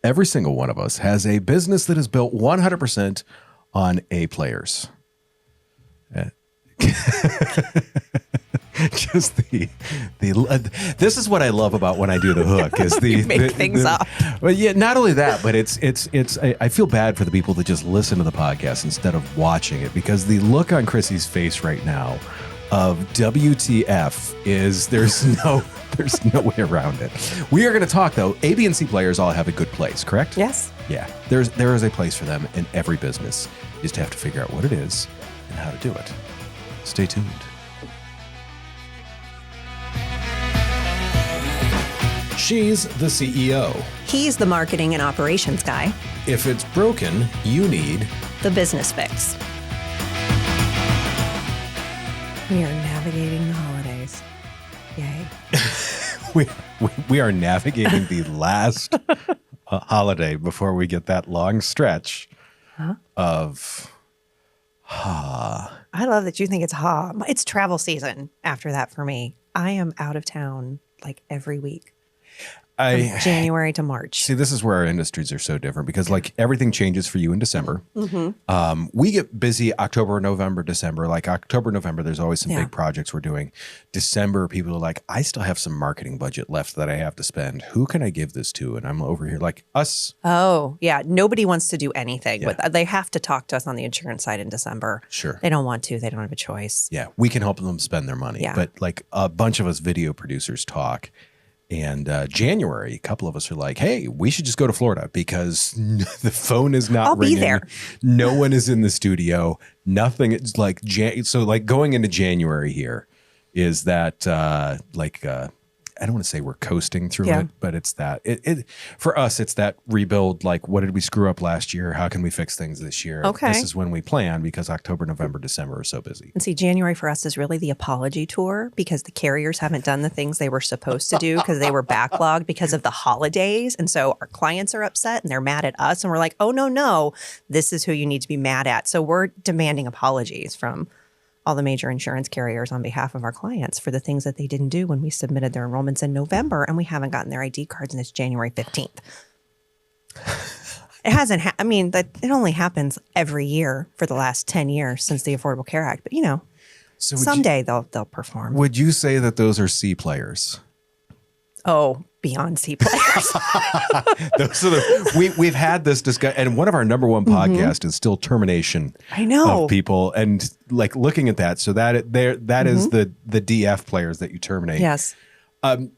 every single one of us has a business that is built 100% on A players. Just this is what I love about when I do the hook is you make things up. Well, yeah, not only that, but it's I feel bad for the people that just listen to the podcast instead of watching it, because the look on Chrissy's face right now of WTF is there's no way around it. We are going to talk though. A, B, and C players all have a good place, correct? Yes. Yeah. There is a place for them in every business. You just have to figure out what it is and how to do it. Stay tuned. She's the CEO. He's the marketing and operations guy. If it's broken, you need the business fix. We are navigating the holidays. Yay. we are navigating the last holiday before we get that long stretch of I love that you think it's It's travel season after that for me. I am out of town like every week. From January to March. See, this is where our industries are so different because like everything changes for you in December. Mm-hmm. We get busy October, November, December. Like October, November, there's always some big projects we're doing. December, people are like, I still have some marketing budget left that I have to spend. Who can I give this to? And I'm over here like us. Oh, yeah. Nobody wants to do anything. They have to talk to us on the insurance side in December. Sure. They don't want to. They don't have a choice. Yeah. We can help them spend their money. Yeah. But like a bunch of us video producers talk. And January, a couple of us are like, hey, we should just go to Florida because the phone is not ringing. I'll be there. No one is in the studio. Nothing. It's like, so like going into January here is that I don't want to say we're coasting through it, but it's that for us, it's that rebuild. Like, what did we screw up last year? How can we fix things this year? Okay. This is when we plan because October, November, December are so busy. And see, January for us is really the apology tour because the carriers haven't done the things they were supposed to do because they were backlogged because of the holidays. And so our clients are upset and they're mad at us. And we're like, oh, no, this is who you need to be mad at. So we're demanding apologies from all the major insurance carriers on behalf of our clients for the things that they didn't do when we submitted their enrollments in November and we haven't gotten their ID cards and it's January 15th. It hasn't, it only happens every year for the last 10 years since the Affordable Care Act. But, so someday they'll perform. Would you say that those are C players? Oh, beyond C players. Those are we've had this discussion, and one of our number one podcasts is still termination. I know of people, and like looking at that, so that is the DF players that you terminate. Yes.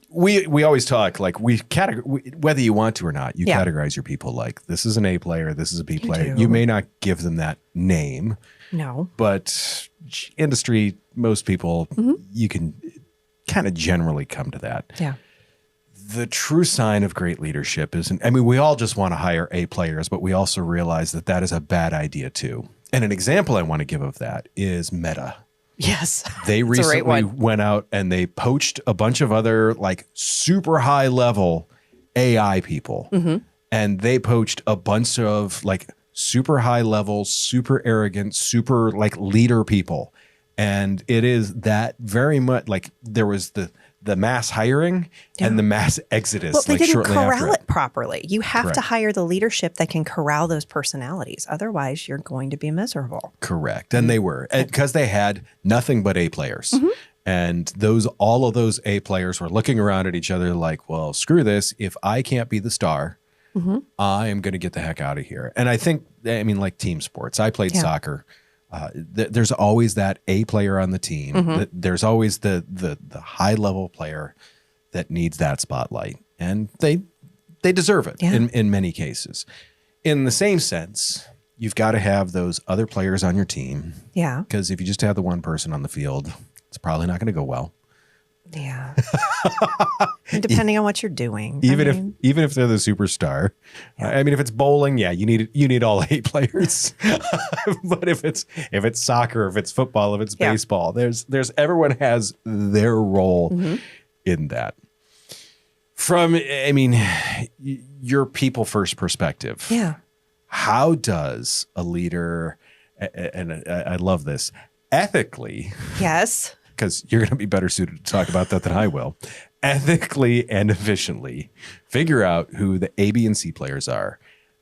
We always talk like whether you want to or not, you categorize your people like this is an A player, this is a B player. You may not give them that name. No. But industry, most people, you can kind of generally come to that. Yeah. The true sign of great leadership isn't, we all just want to hire A players, but we also realize that that is a bad idea too. And an example I want to give of that is Meta. Yes. They recently went out and they poached a bunch of other like super high level AI people. And they poached a bunch of like super high level, super arrogant, super like leader people. And it is that very much like there was the mass hiring and the mass exodus. Well, they like didn't shortly corral after it properly. You have to hire the leadership that can corral those personalities. Otherwise, you're going to be miserable. Correct. And they were, because they had nothing but A players. And all of those A players were looking around at each other like, well, screw this. If I can't be the star, I am going to get the heck out of here. And I think, like team sports, I played soccer. There's always that A player on the team. There's always the high level player that needs that spotlight, and they deserve it in many cases. In the same sense, you've got to have those other players on your team. Yeah, because if you just have the one person on the field, it's probably not going to go well. Yeah. And depending on what you're doing. Even if they're the superstar. If it's bowling, you need all 8 players. But if it's soccer, if it's football, if it's baseball, there's everyone has their role in that. From your people first perspective. Yeah. How does a leader, and I love this, ethically. Yes. Because you're going to be better suited to talk about that than I will. ethically and efficiently figure out who the A, B, and C players are.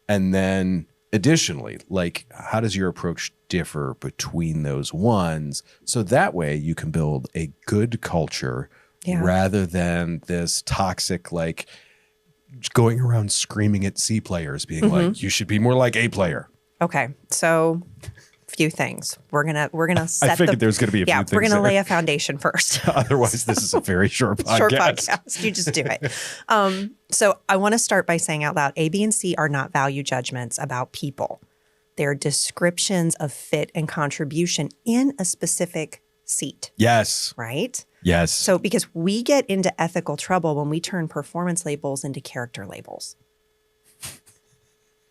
And then additionally, like, how does your approach differ between those ones? So that way you can build a good culture rather than this toxic, like, going around screaming at C players, being like, you should be more like A player. Okay. So few things. We're gonna set I figured there's gonna be a few things. We're gonna lay a foundation first. Otherwise, this is a very short podcast. Short podcast. You just do it. So I want to start by saying out loud, A, B, and C are not value judgments about people. They're descriptions of fit and contribution in a specific seat. Yes. Right? Yes. So because we get into ethical trouble when we turn performance labels into character labels.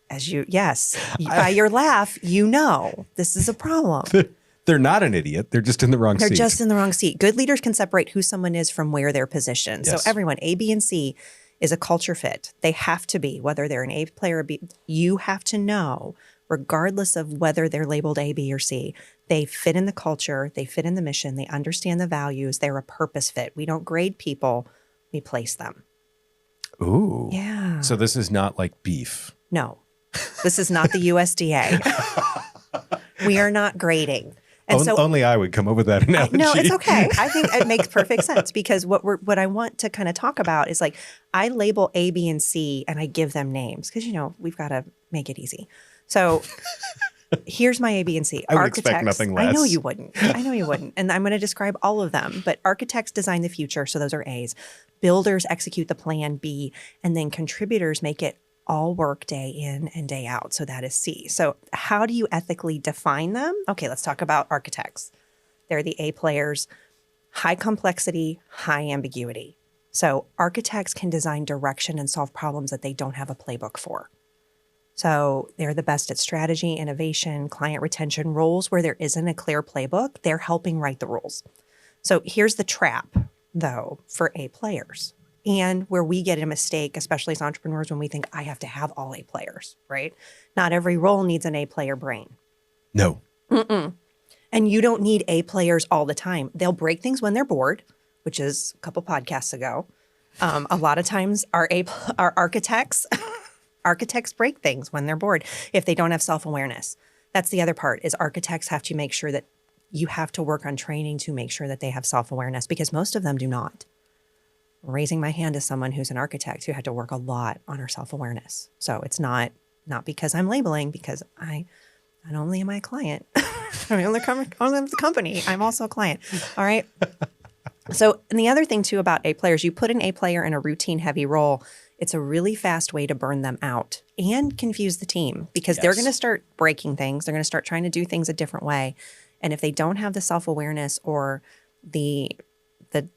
By your laugh, you know this is a problem. They're not an idiot. They're just in the wrong seat. They're just in the wrong seat. Good leaders can separate who someone is from where they're positioned. Yes. So everyone, A, B, and C is a culture fit. They have to be, whether they're an A player or B. You have to know, regardless of whether they're labeled A, B, or C, they fit in the culture, they fit in the mission, they understand the values, they're a purpose fit. We don't grade people, we place them. Ooh. Yeah. So this is not like beef. No. This is not the USDA. We are not grading. And so only I would come up with that analogy. No, it's okay. I think it makes perfect sense because what I want to kind of talk about is like I label A, B, and C and I give them names because, we've got to make it easy. So here's my A, B, and C. I would expect nothing less. I know you wouldn't. And I'm going to describe all of them. But architects design the future. So those are A's. Builders execute the plan, B. And then contributors make it all work day in and day out. So that is C. So how do you ethically define them? Okay, let's talk about architects. They're the A players, high complexity, high ambiguity. So architects can design direction and solve problems that they don't have a playbook for. So they're the best at strategy, innovation, client retention, roles where there isn't a clear playbook. They're helping write the rules. So here's the trap, though, for A players. And where we get a mistake, especially as entrepreneurs, when we think, I have to have all A players, right? Not every role needs an A player brain. No. Mm-mm. And you don't need A players all the time. They'll break things when they're bored, which is a couple podcasts ago. A lot of times our architects break things when they're bored if they don't have self-awareness. That's the other part is architects have to make sure that you have to work on training to make sure that they have self-awareness because most of them do not. Raising my hand as someone who's an architect who had to work a lot on her self-awareness. So it's not because I'm labeling, because I not only am I a client, I'm only the company, I'm also a client. All right. So, and the other thing too about A players, you put an A player in a routine heavy role, it's a really fast way to burn them out and confuse the team because they're going to start breaking things. They're going to start trying to do things a different way. And if they don't have the self-awareness or the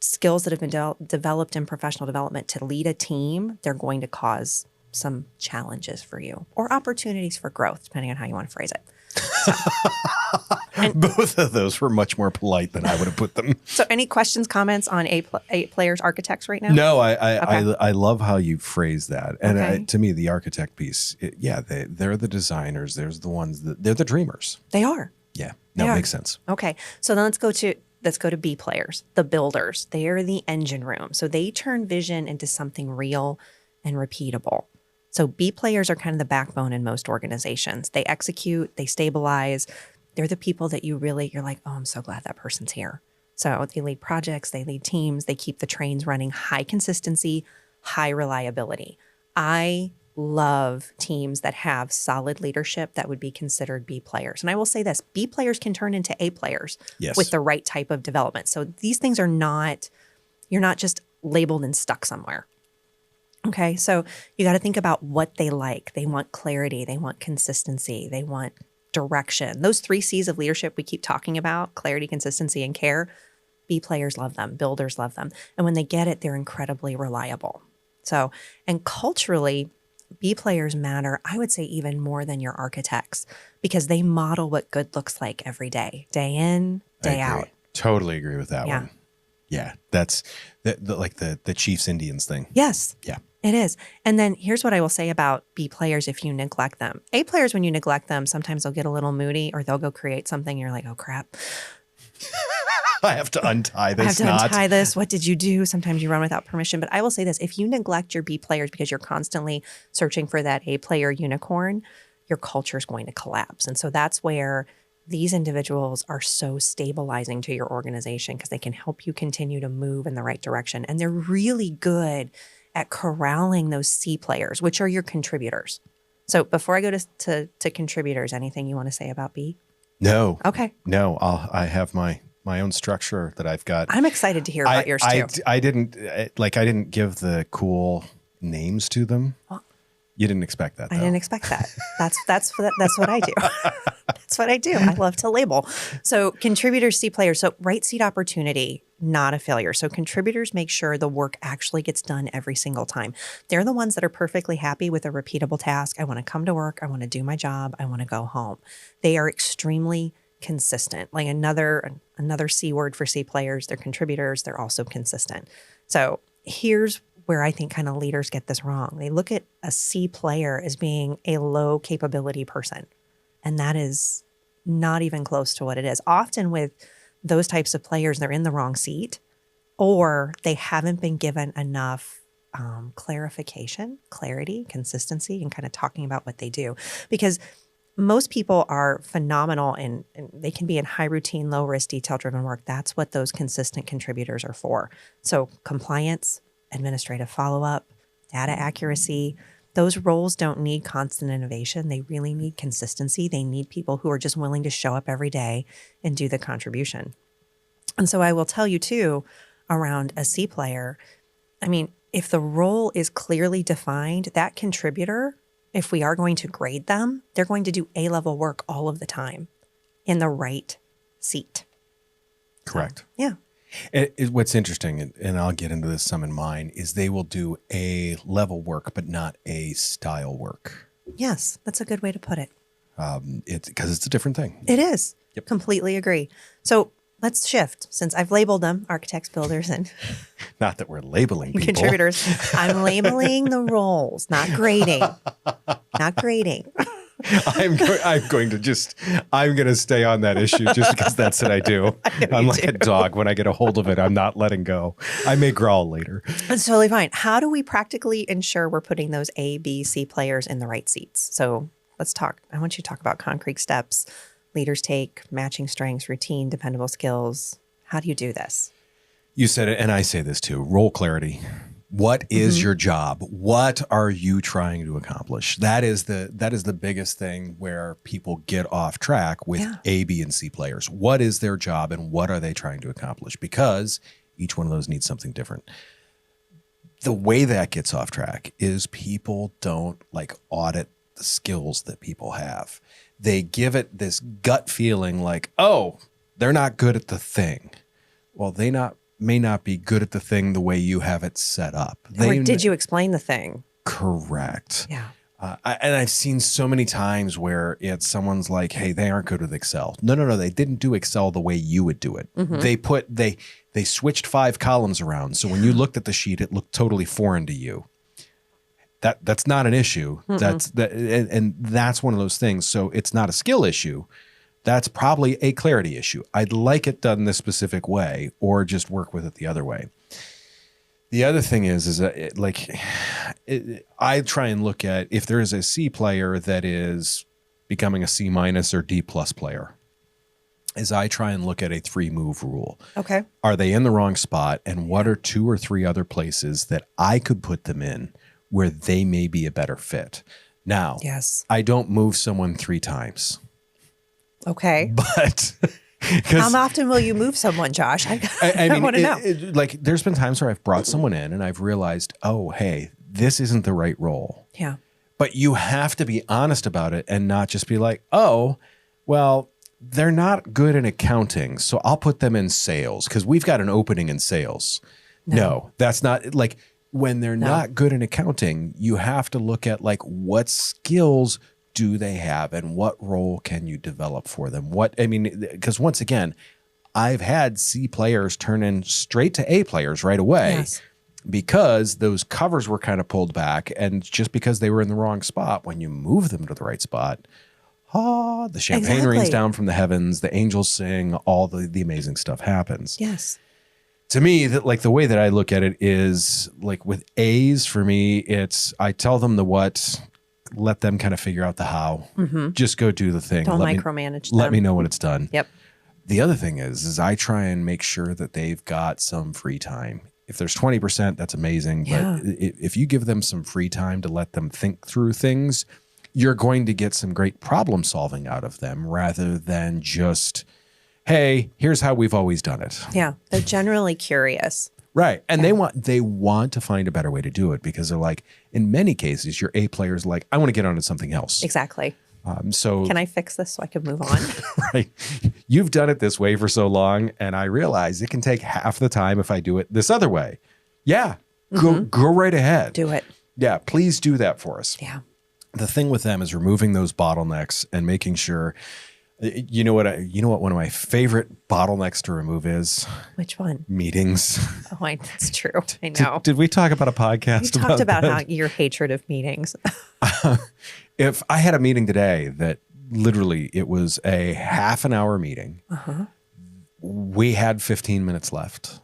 skills that have been developed in professional development to lead a team, they're going to cause some challenges for you or opportunities for growth, depending on how you want to phrase it. So, both of those were much more polite than I would have put them. So any questions, comments on A players, architects right now? No, I love how you phrase that. And to me, the architect piece, they're the designers. They're the dreamers. They are. Yeah. No, it makes sense. Okay. So then let's go to B players, the builders. They are the engine room. So they turn vision into something real and repeatable. So B players are kind of the backbone in most organizations. They execute, they stabilize. They're the people that you're like, oh, I'm so glad that person's here. So they lead projects, they lead teams, they keep the trains running, high consistency, high reliability. I love teams that have solid leadership that would be considered B players. And I will say this, B players can turn into A players with the right type of development. So these things you're not just labeled and stuck somewhere. Okay, so you got to think about what they like. They want clarity. They want consistency. They want direction. Those 3 C's of leadership we keep talking about, clarity, consistency, and care, B players love them. Builders love them. And when they get it, they're incredibly reliable. So, and culturally, B players matter, I would say even more than your architects because they model what good looks like every day, day in, day out. Totally agree with that one. Yeah, that's like the Chiefs Indians thing. Yes. Yeah. It is. And then here's what I will say about B players if you neglect them. A players, when you neglect them, sometimes they'll get a little moody or they'll go create something. And you're like, oh, crap. I have to untie this I have to knot. untie this. What did you do? Sometimes you run without permission. But I will say this, if you neglect your B players because you're constantly searching for that A player unicorn, your culture is going to collapse. And so that's where these individuals are so stabilizing to your organization because they can help you continue to move in the right direction. And they're really good at corralling those C players, which are your contributors. So before I go to contributors, anything you want to say about B? No. Okay. No, I have my own structure that I've got. I'm excited to hear about yours too. I didn't give the cool names to them. Well, you didn't expect that, though. I didn't expect that. That's what I do. That's what I do. I love to label. So contributors, C players. So right seat opportunity, not a failure. So contributors make sure the work actually gets done every single time. They're the ones that are perfectly happy with a repeatable task. I want to come to work. I want to do my job. I want to go home. They are extremely consistent. Like another C word for C players. They're contributors. They're also consistent. So here's where I think kind of leaders get this wrong. They look at a C player as being a low capability person. And that is not even close to what it is. Often with those types of players, they're in the wrong seat or they haven't been given enough clarity, consistency, and kind of talking about what they do. Because most people are phenomenal and they can be in high routine, low risk, detail driven work. That's what those consistent contributors are for. So compliance, administrative follow-up, data accuracy, those roles don't need constant innovation. They really need consistency. They need people who are just willing to show up every day and do the contribution. And so I will tell you too, around a C player, I mean, if the role is clearly defined, that contributor, if we are going to grade them, they're going to do A-level work all of the time in the right seat. Correct. So, yeah. What's interesting, and I'll get into this some in mine, is they will do A level work, but not A style work. Yes, that's a good way to put it. It's because it's a different thing. It is. Yep. Completely agree. So let's shift. Since I've labeled them architects, builders, and Not that we're labeling people. contributors, I'm labeling the roles, not grading. Not grading. I'm going to stay on that issue just because that's what I do. I'm like a dog. When I get a hold of it, I'm not letting go. I may growl later. That's totally fine. How do we practically ensure we're putting those A, B, C players in the right seats? So let's talk. I want you to talk about concrete steps, leaders take, matching strengths, routine, dependable skills. How do you do this? You said it, and I say this too. Role clarity. What is your job? What are you trying to accomplish? That is the biggest thing where people get off track with A, B, and C players. What is their job and what are they trying to accomplish? Because each one of those needs something different. The way that gets off track is people don't like audit the skills that people have. They give it this gut feeling like, oh, they're not good at the thing. Well, may not be good at the thing the way you have it set up. Or did you explain the thing? Correct. Yeah. And I've seen so many times where it's someone's like, hey, they aren't good with Excel. No. They didn't do Excel the way you would do it. They switched 5 columns around. So when you looked at the sheet, it looked totally foreign to you. That's not an issue. And that's one of those things. So it's not a skill issue. That's probably a clarity issue. I'd like it done this specific way or just work with it the other way. The other thing is that I try and look at if there is a C player that is becoming a C- or D+ player, is I try and look at a 3-move rule. Okay. Are they in the wrong spot? And what are 2 or 3 other places that I could put them in where they may be a better fit? Now, yes, I don't move someone 3 times. Okay. But how often will you move someone, Josh? I mean, want to know. Like there's been times where I've brought someone in and I've realized, oh, hey, this isn't the right role. Yeah. But you have to be honest about it and not just be like, oh, well, they're not good in accounting, so I'll put them in sales because we've got an opening in sales. No, that's not like when they're not good in accounting, you have to look at like what skills do they have and what role can you develop for them? Because once again, I've had C players turn in straight to A players right away because those covers were kind of pulled back. And just because they were in the wrong spot, when you move them to the right spot, the champagne Exactly. rains down from the heavens, the angels sing, all the amazing stuff happens. Yes. To me, that like the way that I look at it is like with A's, for me, it's I tell them the what, let them kind of figure out the how. Just go do the thing. Don't let micromanage me, Let them. me know when it's done. Yep. The other thing is I try and make sure that they've got some free time. If there's 20%, that's amazing. Yeah. But if you give them some free time to let them think through things, you're going to get some great problem solving out of them rather than just, hey, here's how we've always done it. Yeah. They're generally curious. Right. And they want to find a better way to do it because they're like, in many cases, your A players like, I want to get on to something else. Exactly. So Can I fix this so I can move on? right. You've done it this way for so long, and I realize it can take half the time if I do it this other way. Yeah. Go right ahead. Do it. Yeah, please do that for us. Yeah. The thing with them is removing those bottlenecks and making sure you know what one of my favorite bottlenecks to remove is? Which one? Meetings. Oh, that's true. I know. Did we talk about a podcast? We talked about how your hatred of meetings. If I had a meeting today that literally it was a half an hour meeting, we had 15 minutes left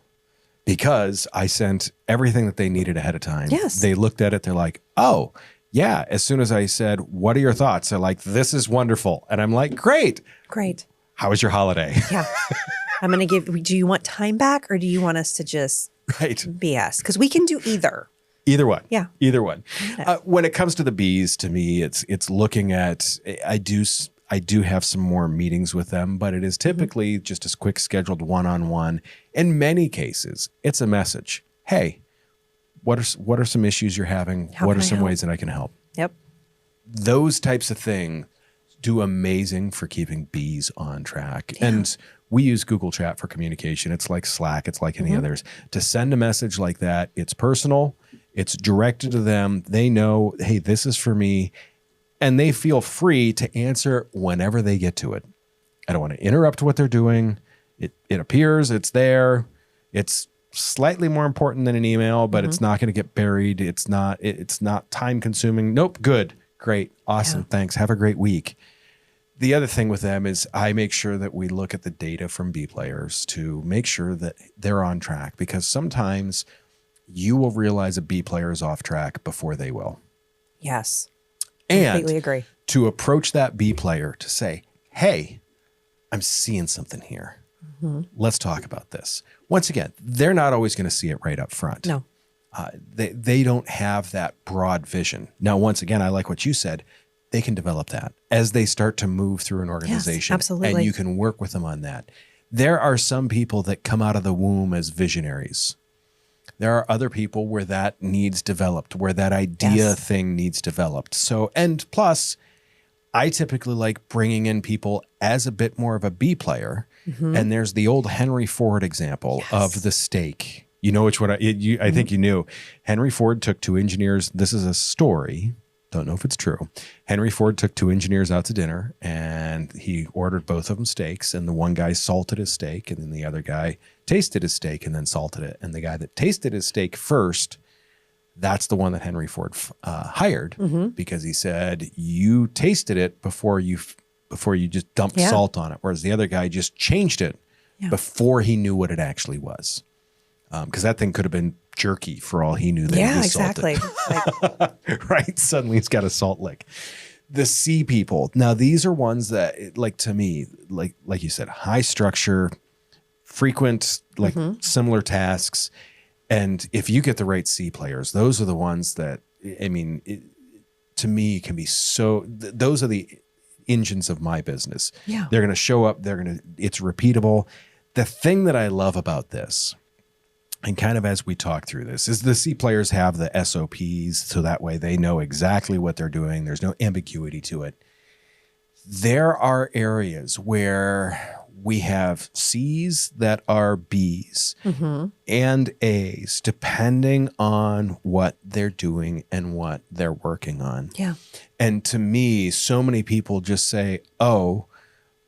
because I sent everything that they needed ahead of time. Yes. They looked at it. They're like, oh, yeah. As soon as I said, what are your thoughts? They're like, this is wonderful. And I'm like, great. Great. How was your holiday? Yeah. I'm going to do you want time back or do you want us to just Right. BS? Because we can do either. Either one. Yeah. Either one. When it comes to the bees, to me, it's looking at, I do have some more meetings with them, but it is typically just a quick scheduled one-on-one. In many cases, it's a message. Hey, what are some issues you're having? How What can are I some help? ways that I can help? Yep. Those types of things do amazing for keeping bees on track. And we use Google Chat for communication. It's like Slack. It's like any others. To send a message like that, it's personal. It's directed to them. They know, hey, this is for me. And they feel free to answer whenever they get to it. I don't want to interrupt what they're doing. It appears, it's there. It's slightly more important than an email, but it's not going to get buried. It's not time consuming. Nope. Good. Great. Awesome. Yeah. Thanks. Have a great week. The other thing with them is I make sure that we look at the data from B players to make sure that they're on track, because sometimes you will realize a B player is off track before they will. Yes. And Completely agree. to approach that B player to say, hey, I'm seeing something here. Let's talk about this. Once again, they're not always going to see it right up front. No. They don't have that broad vision. Now, once again, I like what you said. They can develop that as they start to move through an organization. absolutely. And you can work with them on that. There are some people that come out of the womb as visionaries. There are other people where that needs developed, where that idea thing needs developed. So, and plus, I typically like bringing in people as a bit more of a B player. And there's the old Henry Ford example of the steak. You know which one I think you knew. Henry Ford took two engineers. This is a story. Don't know if it's true. Henry Ford took two engineers out to dinner and he ordered both of them steaks. And the one guy salted his steak and then the other guy tasted his steak and then salted it. And the guy that tasted his steak first, that's the one that Henry Ford hired because he said, you tasted it before you just dumped salt on it. Whereas the other guy just changed it before he knew what it actually was. Because that thing could have been jerky for all he knew that it was salted. Exactly. Right? Suddenly it's got a salt lick. The C people. Now, these are ones that, like, to me, like you said, high structure, frequent, like similar tasks. And if you get the right C players, those are the ones that, I mean, to me can be so, those are the engines of my business. Yeah. They're going to show up. It's repeatable. The thing that I love about this, and kind of as we talk through this, is the C players have the SOPs, so that way they know exactly what they're doing. There's no ambiguity to it. There are areas where we have C's that are B's and A's, depending on what they're doing and what they're working on. Yeah. And to me, so many people just say, oh,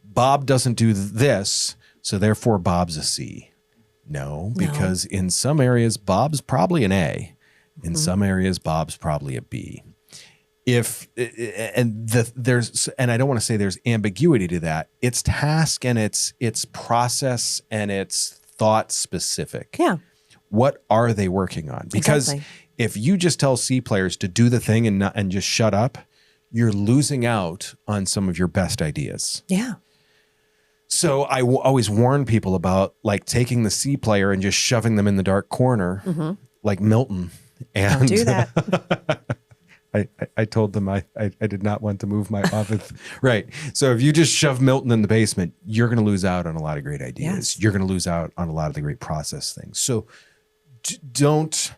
Bob doesn't do this, so therefore Bob's a C. No, because in some areas, Bob's probably an A. In some areas, Bob's probably a B. and I don't want to say there's ambiguity to that. It's task and it's process and it's thought specific. Yeah. What are they working on? Because if you just tell C players to do the thing and just shut up, you're losing out on some of your best ideas. Yeah. So I always warn people about like taking the C player and just shoving them in the dark corner, like Milton. And Don't do that. I told them I did not want to move my office. Right. So if you just shove Milton in the basement, you're going to lose out on a lot of great ideas. Yes. You're going to lose out on a lot of the great process things. So don't.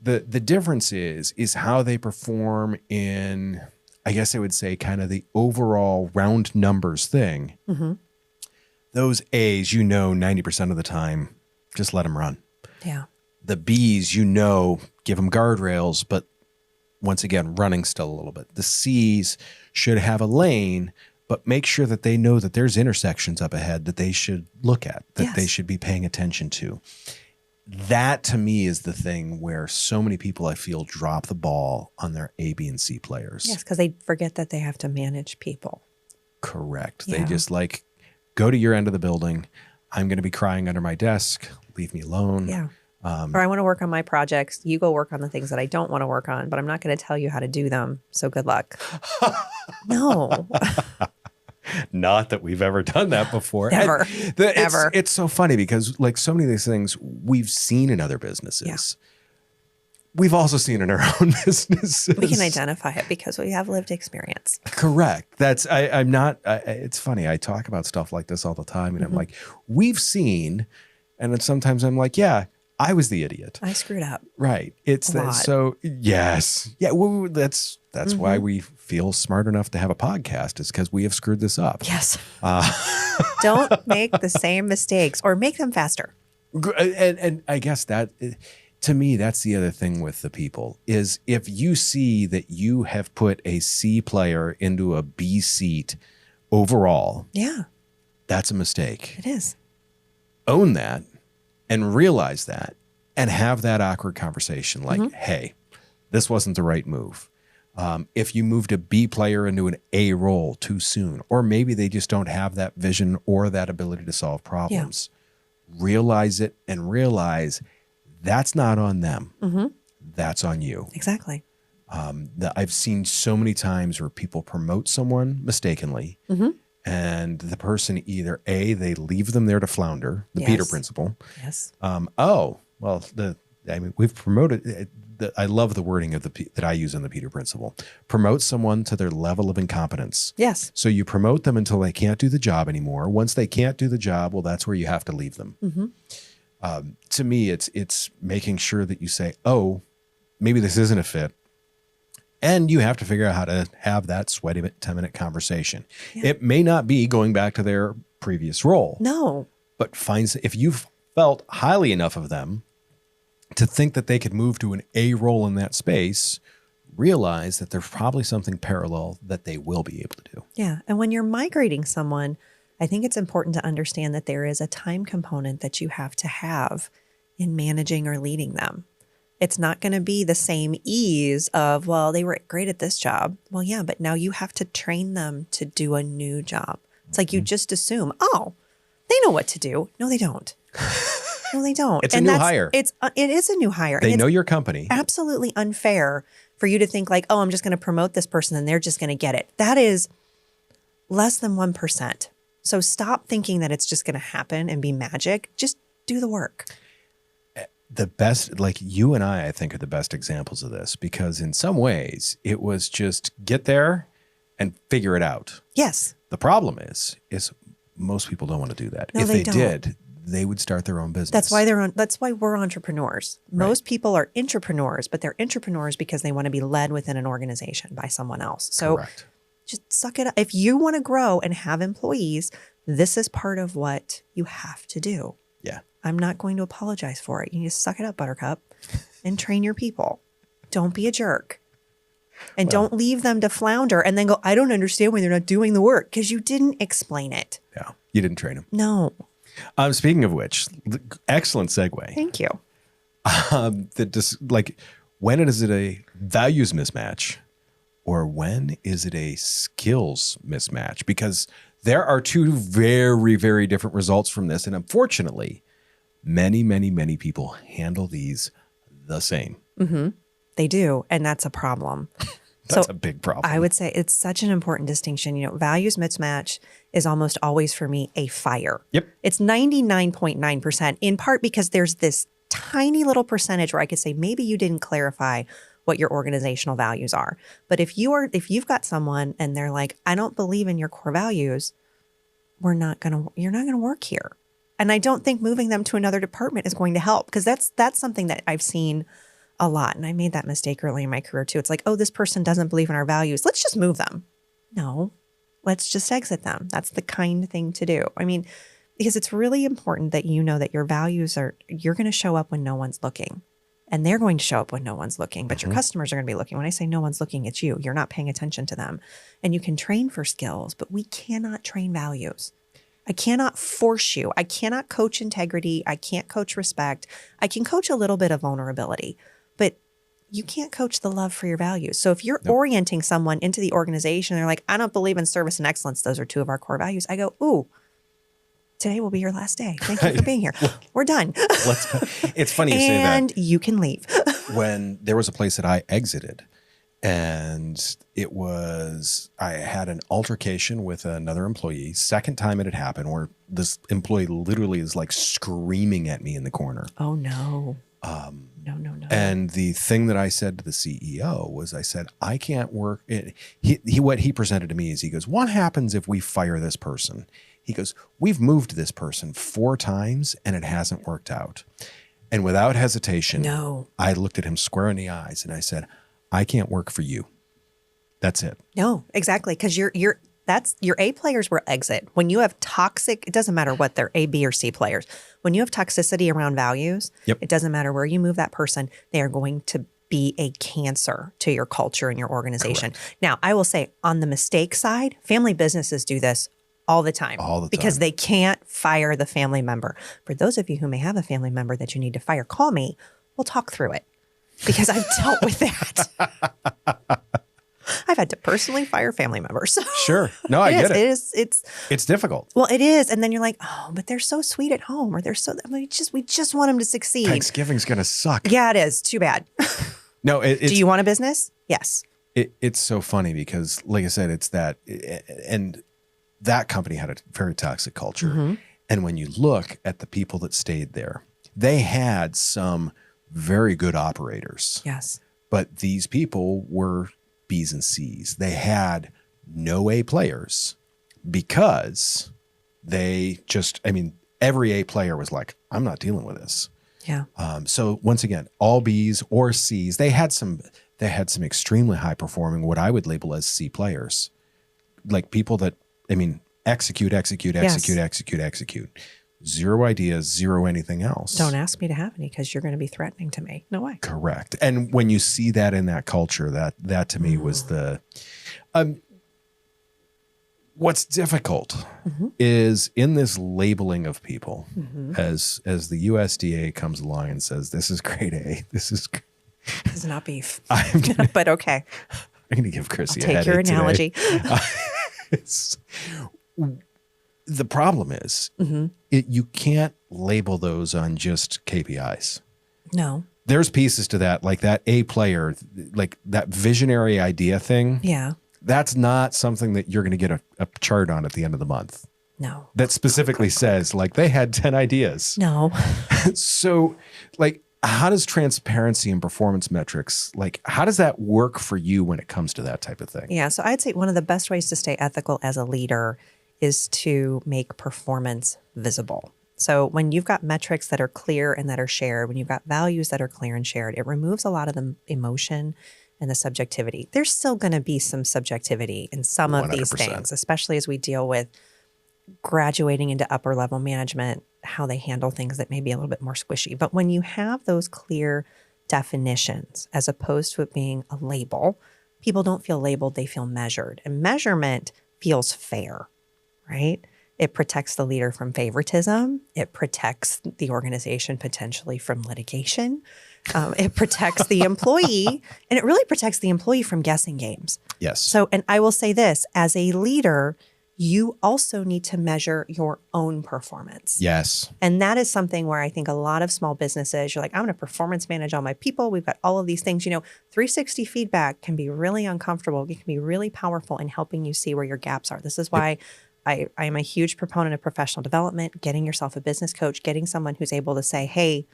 The difference is how they perform in, I guess I would say, kind of the overall round numbers thing. Those A's, 90% of the time, just let them run. Yeah. The B's, give them guardrails, but once again, running still a little bit. The C's should have a lane, but make sure that they know that there's intersections up ahead that they should look at, that they should be paying attention to. That to me is the thing where so many people I feel drop the ball on their A, B, and C players. Yes, because they forget that they have to manage people. Correct. Yeah. They just go to your end of the building. I'm going to be crying under my desk. Leave me alone. Yeah. Or I want to work on my projects. You go work on the things that I don't want to work on, but I'm not going to tell you how to do them. So good luck. No. Not that we've ever done that before. Ever. Ever. It's so funny because so many of these things we've seen in other businesses. Yeah. We've also seen in our own businesses. We can identify it because we have lived experience. Correct. I'm not, it's funny. I talk about stuff like this all the time and I'm like, we've seen, and then sometimes I'm like, yeah, I was the idiot. I screwed up. Right. It's that. So yes. Yeah. Well, that's why we feel smart enough to have a podcast, is because we have screwed this up. Yes. Don't make the same mistakes, or make them faster. And I guess that, to me, that's the other thing with the people, is if you see that you have put a C player into a B seat overall, that's a mistake. It is. Own that and realize that and have that awkward conversation like, hey, this wasn't the right move. If you moved a B player into an A role too soon, or maybe they just don't have that vision or that ability to solve problems, realize it and realize that's not on them. That's on you. Exactly. I've seen so many times where people promote someone mistakenly, and the person either A, they leave them there to flounder, the Peter principle. Yes. We've promoted. I love the wording of that I use in the Peter principle. Promote someone to their level of incompetence. Yes. So you promote them until they can't do the job anymore. Once they can't do the job, well, that's where you have to leave them. To me, it's making sure that you say, oh, maybe this isn't a fit. And you have to figure out how to have that sweaty 10-minute conversation. Yeah. It may not be going back to their previous role. No. But if you've felt highly enough of them to think that they could move to an A role in that space, realize that there's probably something parallel that they will be able to do. Yeah. And when you're migrating someone, I think it's important to understand that there is a time component that you have to have in managing or leading them. It's not going to be the same ease of, well, they were great at this job. Well, yeah, but now you have to train them to do a new job. It's like you just assume, oh, they know what to do. No, they don't. No, they don't. It's a new hire. It is a new hire. They know your company. Absolutely unfair for you to think like, oh, I'm just going to promote this person and they're just going to get it. That is less than 1%. So stop thinking that it's just going to happen and be magic. Just do the work. The best, like you and I think, are the best examples of this, because in some ways it was just get there and figure it out. Yes. The problem is most people don't want to do that. No, if they don't. did, they would start their own business. That's why we're entrepreneurs. Most people are intrapreneurs, but they're intrapreneurs because they want to be led within an organization by someone else. So correct. Just suck it up. If you want to grow and have employees, this is part of what you have to do. Yeah. I'm not going to apologize for it. You need to suck it up, Buttercup, and train your people. Don't be a jerk. And don't leave them to flounder and then go, I don't understand why they're not doing the work, because you didn't explain it. Yeah. You didn't train them. No. Speaking of which, excellent segue. Thank you. When is it a values mismatch or when is it a skills mismatch? Because there are two very, very different results from this. And unfortunately, many, many, many people handle these the same. They do. And that's a problem. That's a big problem. I would say it's such an important distinction. Values mismatch is almost always for me a fire. Yep. It's 99.9%, in part because there's this tiny little percentage where I could say maybe you didn't clarify what your organizational values are. But if you've got someone and they're like, I don't believe in your core values, you're not gonna work here. And I don't think moving them to another department is going to help, because that's something that I've seen a lot. And I made that mistake early in my career too. It's like, oh, this person doesn't believe in our values. Let's just move them. No, let's just exit them. That's the kind thing to do. I mean, because it's really important that you know that your values you're going to show up when no one's looking, and they're going to show up when no one's looking, but your customers are going to be looking. When I say no one's looking, it's you. You're not paying attention to them. And you can train for skills, but we cannot train values. I cannot force you. I cannot coach integrity. I can't coach respect. I can coach a little bit of vulnerability, but you can't coach the love for your values. So if you're orienting someone into the organization, they're like, I don't believe in service and excellence. Those are two of our core values. I go, ooh, today will be your last day. Thank you for being here. We're done. It's funny you say that. And you can leave. When there was a place that I exited, and I had an altercation with another employee. Second time it had happened, where this employee literally is like screaming at me in the corner. Oh, no. No. And the thing that I said to the CEO was, I said, I can't work. What he presented to me is, he goes, what happens if we fire this person? He goes, we've moved this person 4 times and it hasn't worked out. And without hesitation, I looked at him square in the eyes and I said, I can't work for you. That's it. No, exactly. Because your A players will exit. When you have toxic, it doesn't matter what they're, A, B, or C players. When you have toxicity around values, it doesn't matter where you move that person, they are going to be a cancer to your culture and your organization. Correct. Now, I will say, on the mistake side, family businesses do this all the time. Because they can't fire the family member. For those of you who may have a family member that you need to fire, call me. We'll talk through it. Because I've dealt with that. I've had to personally fire family members. Sure. No, I get it. It's difficult. Well, it is. And then you're like, oh, but they're so sweet at home, or we just want them to succeed. Thanksgiving's going to suck. Yeah, it is. Too bad. No, do you want a business? Yes. It's so funny because, like I said, it's that, and that company had a very toxic culture. Mm-hmm. And when you look at the people that stayed there, they had some very good operators. Yes. But these people were B's and C's. They had no A players because they just, every A player was like, I'm not dealing with this. Yeah. So once again, all B's or C's, they had some extremely high performing, what I would label as C players, like people that, execute. Zero ideas, zero anything else. Don't ask me to have any, because you're going to be threatening to me. No way. Correct. And when you see that in that culture, that to me was the, what's difficult is in this labeling of people, as the USDA comes along and says, this is grade A, this is not beef. But okay. I'm going to give Chrissy a headache. Take your analogy. The problem is you can't label those on just KPIs. No. There's pieces to that, like that A player, like that visionary idea thing. Yeah. That's not something that you're going to get a chart on at the end of the month. No. That specifically says, like, they had 10 ideas. No. So, like, how does transparency and performance metrics, like, how does that work for you when it comes to that type of thing? Yeah. So I'd say one of the best ways to stay ethical as a leader is to make performance visible. So when you've got metrics that are clear and that are shared, when you've got values that are clear and shared, it removes a lot of the emotion and the subjectivity. There's still going to be some subjectivity in some 100%. Of these things, especially as we deal with graduating into upper level management, how they handle things that may be a little bit more squishy. But when you have those clear definitions, as opposed to it being a label, people don't feel labeled, they feel measured. And measurement feels fair, right? It protects the leader from favoritism. It protects the organization potentially from litigation. It protects the employee, and it really protects the employee from guessing games. Yes. So, and I will say this, as a leader, you also need to measure your own performance. Yes. And that is something where I think a lot of small businesses, you're like, I'm going to performance manage all my people. We've got all of these things. 360 feedback can be really uncomfortable. It can be really powerful in helping you see where your gaps are. This is why I am a huge proponent of professional development, getting yourself a business coach, getting someone who's able to say, hey,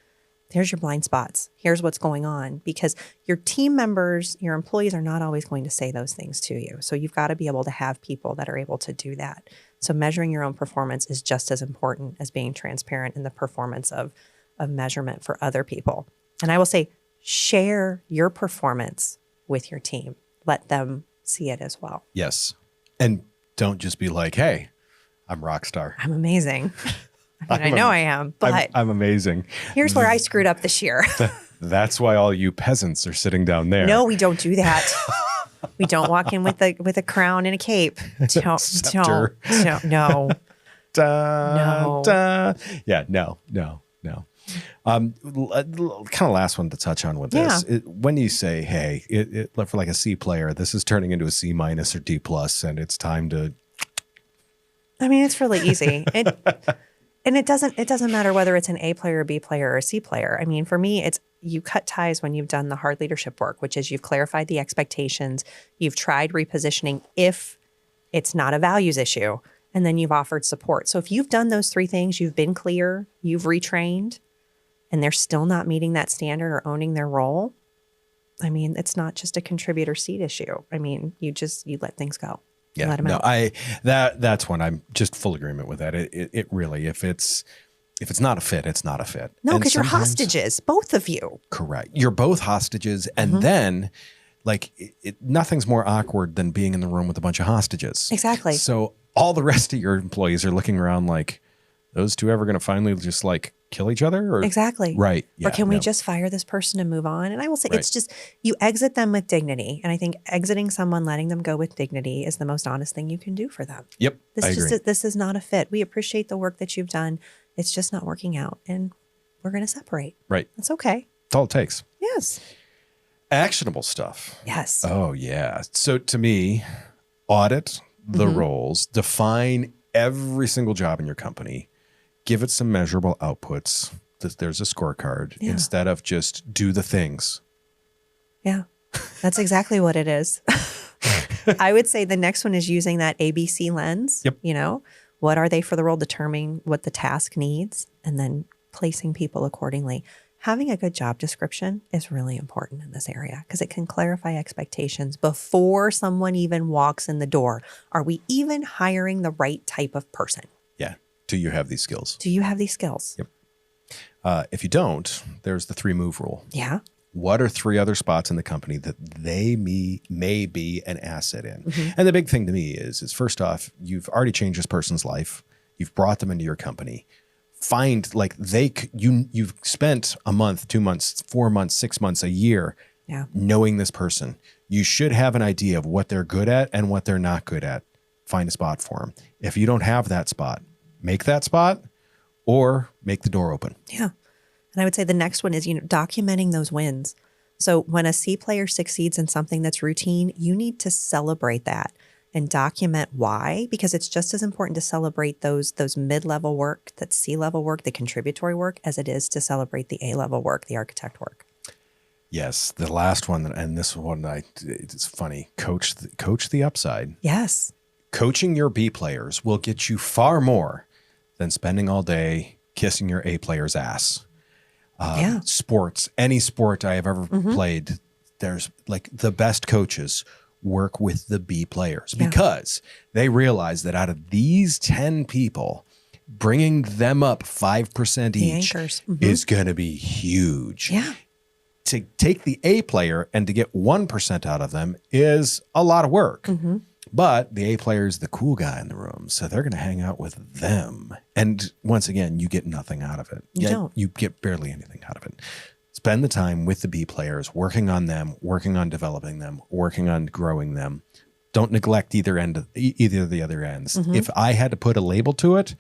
here's your blind spots. Here's what's going on, because your team members, your employees are not always going to say those things to you. So you've got to be able to have people that are able to do that. So measuring your own performance is just as important as being transparent in the performance of measurement for other people. And I will say, share your performance with your team. Let them see it as well. Yes. And don't just be like, hey, I'm rock star. I'm amazing. I know I am, but I'm amazing. Here's where I screwed up this year. That's why all you peasants are sitting down there. No, we don't do that. We don't walk in with a crown and a cape. Don't. No. No. Yeah, no. Kind of last one to touch on with this. When you say, hey, for like a C player, this is turning into a C- or D+, and it's time to. I mean, it's really easy. And it doesn't matter whether it's an A player, B player, or a C player. I mean, for me, it's you cut ties when you've done the hard leadership work, which is you've clarified the expectations, you've tried repositioning if it's not a values issue, and then you've offered support. So if you've done those three things, you've been clear, you've retrained, and they're still not meeting that standard or owning their role, I mean, it's not just a contributor seat issue. I mean, you let things go. Yeah, no, that's one. I'm just full agreement with that. It really, if it's not a fit, it's not a fit. No, because you're hostages, both of you. Correct. You're both hostages, and then nothing's more awkward than being in the room with a bunch of hostages. Exactly. So all the rest of your employees are looking around like, those two ever going to finally just kill each other? Or exactly. Right. Yeah, or can we just fire this person and move on? And I will say, right. It's just, you exit them with dignity. And I think exiting someone, letting them go with dignity is the most honest thing you can do for them. Yep. I agree. This is not a fit. We appreciate the work that you've done. It's just not working out, and we're going to separate. Right. That's okay. That's all it takes. Yes. Actionable stuff. Yes. Oh, yeah. So to me, audit the roles, define every single job in your company, give it some measurable outputs. There's a scorecard instead of just do the things. Yeah, that's exactly what it is. I would say the next one is using that ABC lens. Yep. What are they for the role? Determining what the task needs, and then placing people accordingly. Having a good job description is really important in this area because it can clarify expectations before someone even walks in the door. Are we even hiring the right type of person? Yeah. Do you have these skills? Do you have these skills? Yep. If you don't, there's the 3-move rule. Yeah. What are 3 other spots in the company that they may be an asset in? And the big thing to me is first off, you've already changed this person's life. You've brought them into your company. Find you've spent a month, 2 months, 4 months, 6 months, a year knowing this person. You should have an idea of what they're good at and what they're not good at. Find a spot for them. If you don't have that spot, make that spot or make the door open. Yeah. And I would say the next one is, documenting those wins. So when a C player succeeds in something that's routine, you need to celebrate that and document why, because it's just as important to celebrate those mid-level work, that C-level work, the contributory work, as it is to celebrate the A-level work, the architect work. Yes. The last one, and this one, it's funny, coach the upside. Yes. Coaching your B players will get you far more than spending all day kissing your A player's ass. Sports, any sport I have ever played, there's the best coaches work with the B players because they realize that out of these 10 people, bringing them up 5% each is going to be huge. Yeah. To take the A player and to get 1% out of them is a lot of work. But the A player is the cool guy in the room, so they're going to hang out with them. And once again, you get nothing out of it. You get barely anything out of it. Spend the time with the B players, working on them, working on developing them, working on growing them. Don't neglect either of the other ends. If I had to put a label to it,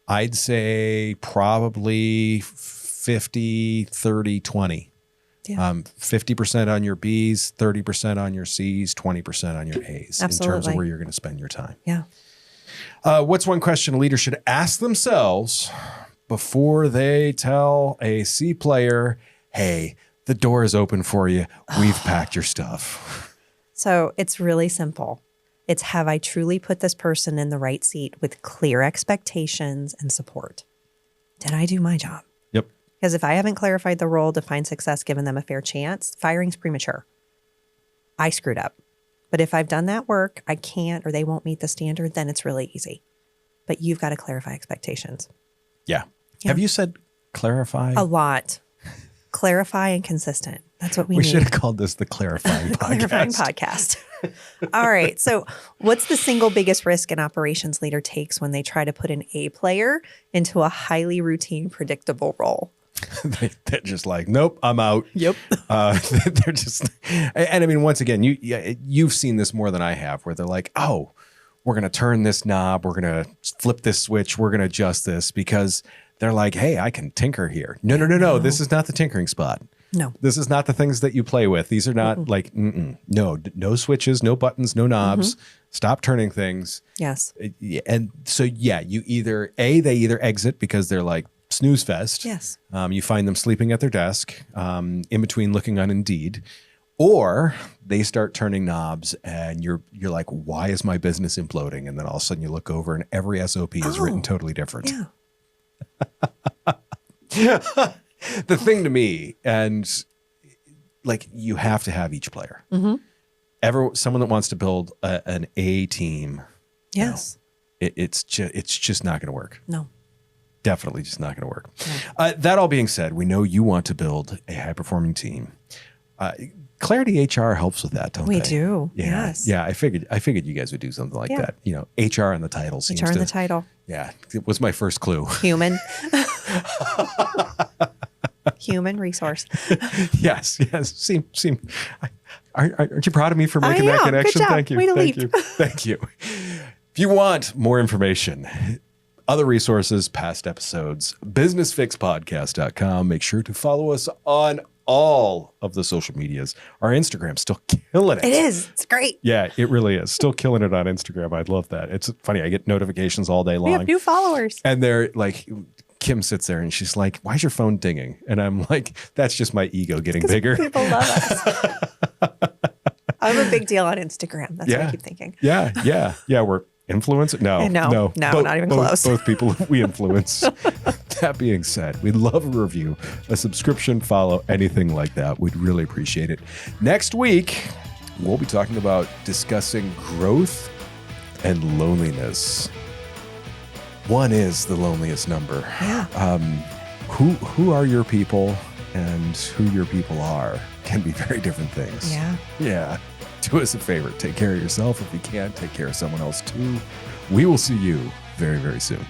I'd say probably 50, 30, 20. Yeah. 50% on your B's, 30% on your C's, 20% on your A's in terms of Absolutely. where you're going to spend your time. Yeah. What's one question a leader should ask themselves before they tell a C player, hey, the door is open for you. We've packed your stuff. So it's really simple. It's, have I truly put this person in the right seat with clear expectations and support? Did I do my job? Yep. Because if I haven't clarified the role, defined success, given them a fair chance, firing's premature. I screwed up. But if I've done that work, I can't, or they won't meet the standard, then it's really easy. But you've got to clarify expectations. Yeah. Yeah. Have you said clarify? A lot. Clarify and consistent. That's what we We need. should have called this the Clarifying Podcast. Clarifying podcast. All right. So what's the single biggest risk an operations leader takes when they try to put an A player into a highly routine, predictable role? They're just like, nope, I'm out. Yep. They're just, and I mean, once again, you've seen this more than I have, where they're like, oh, we're going to turn this knob, we're going to flip this switch, we're going to adjust this, because they're like, hey, I can tinker here. No. This is not the tinkering spot. No. This is not the things that you play with. These are not like, no switches, no buttons, no knobs. Stop turning things. Yes. And so, yeah, they either exit because they're like snooze fest. Yes. You find them sleeping at their desk in between looking on Indeed, or they start turning knobs and you're like, why is my business imploding? And then all of a sudden you look over and every SOP is written totally different. Yeah. The thing to me, and like, you have to have each player. Someone that wants to build an A team. Yes. It's just not going to work. No. Definitely just not going to work. That all being said, we know you want to build a high-performing team. Clarity HR helps with that, don't they? We do. Yeah. Yes. Yeah, I figured you guys would do something like that. You know, HR in the title seems HR in to, the title. Yeah, it was my first clue. Human. Human resource. Yes. Aren't you proud of me for making that am. connection? Good job. Thank you. Way to Thank leap. you. Thank you. If you want more information, other resources, past episodes, businessfixpodcast.com. Make sure to follow us on all of the social medias. Our Instagram's still killing it. It is. It's great. Yeah, it really is. Still killing it on Instagram. I love that. It's funny. I get notifications all day long. We have new followers. And they're like, Kim sits there and she's like, why's your phone dinging? And I'm like, that's just my ego getting bigger. People love us. I'm a big deal on Instagram. That's what I keep thinking. Yeah. We're influencers. No, not even close. Both people we influence. That being said, we'd love a review, a subscription, follow, anything like that. We'd really appreciate it. Next week, we'll be talking about discussing growth and loneliness. One is the loneliest number. Yeah. Who are your people and who your people are can be very different things. Yeah. Do us a favor. Take care of yourself. If you can, take care of someone else too. We will see you very, very soon.